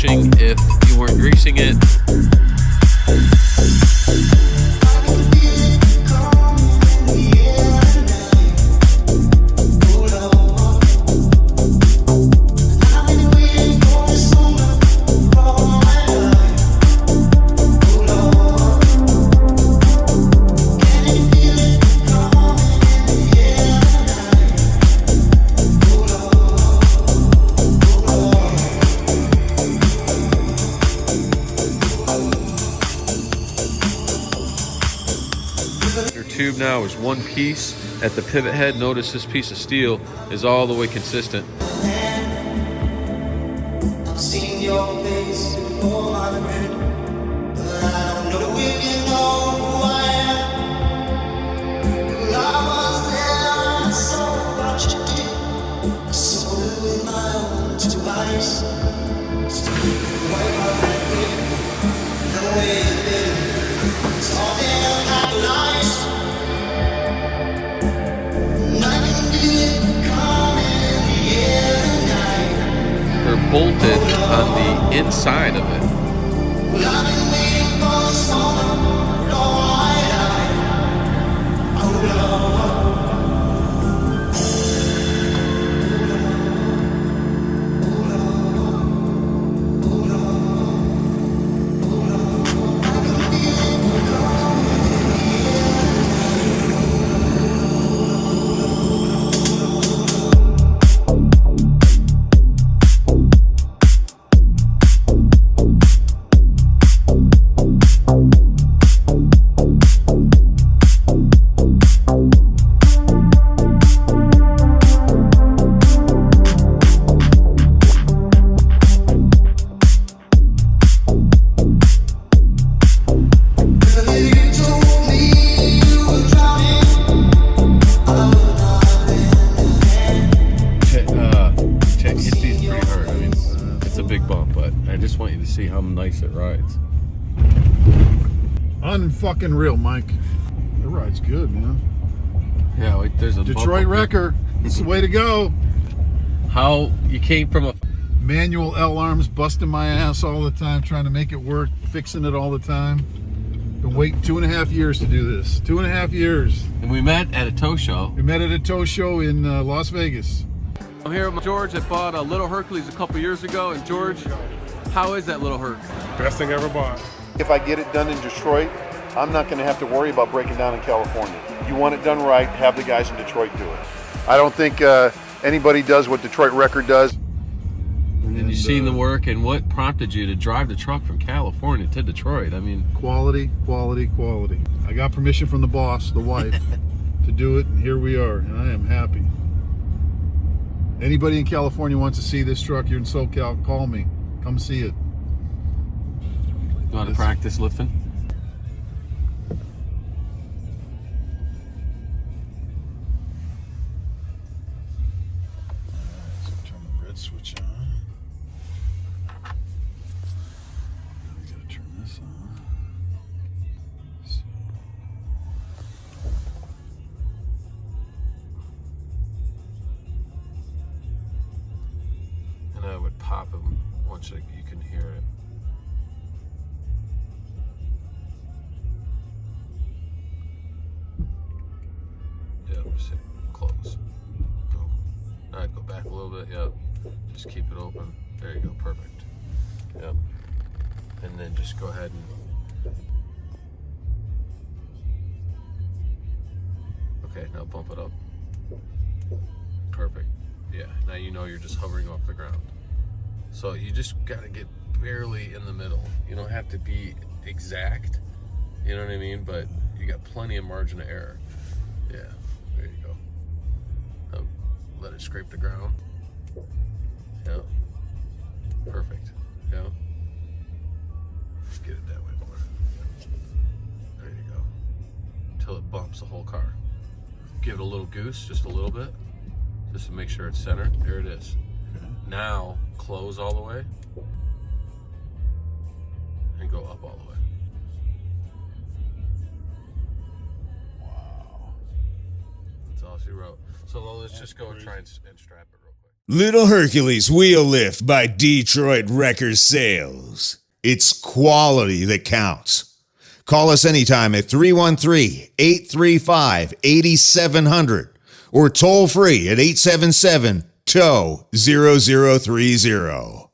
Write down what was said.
bushing if you weren't greasing it. Tube now is one piece at the pivot head. Notice this piece of steel is all the way consistent. I've seen your face before, my friend, but I don't know if you know who I am. I was there, I saw what you did. I saw it with my own two eyes. Still wipe my red, the way you did it. It's all damn like lies. They're bolted on the inside of it. Well, I've been waiting for this moment, but all See how nice it rides. Unfucking real, Mike. It rides good, man. Yeah, like there's a Detroit wrecker. It's the way to go. How you came from a manual L arms, busting my ass all the time, trying to make it work, fixing it all the time. Been waiting 2.5 years to do this. 2.5 years. And we met at a tow show. We met at a tow show in Las Vegas. I'm here with George that bought a Lil Hercules a couple years ago. And George, how is that Lil Herc? Best thing I ever bought. If I get it done in Detroit, I'm not going to have to worry about breaking down in California. You want it done right, have the guys in Detroit do it. I don't think anybody does what Detroit Record does. And you've seen the work, and what prompted you to drive the truck from California to Detroit? I mean, quality, quality, quality. I got permission from the boss, the wife, to do it, and here we are, and I am happy. Anybody in California wants to see this truck, you're in SoCal, call me. Come see it. You want to practice lifting? So turn the red switch on. Now we gotta turn this on. So. And I would pop them once you can hear it. Yep, sit, close. Boom. Alright, go back a little bit, yep. Just keep it open. There you go, perfect. Yep. And then just go ahead and... Okay, now bump it up. Perfect. Yeah, now you know you're just hovering off the ground. So you just gotta get barely in the middle. You don't have to be exact, you know what I mean? But you got plenty of margin of error. Yeah, there you go. Now, let it scrape the ground. Yeah, perfect. Yeah, just get it that way more. There you go. Until it bumps the whole car. Give it a little goose, just a little bit, just to make sure it's centered. There it is. Now close all the way and go up all the way. Wow. That's all she wrote. So let's just go and try and strap it real quick. Lil Hercules Wheel Lift by Detroit Wrecker Sales. It's quality that counts. Call us anytime at 313-835-8700 or toll free at 877-TOW-0030.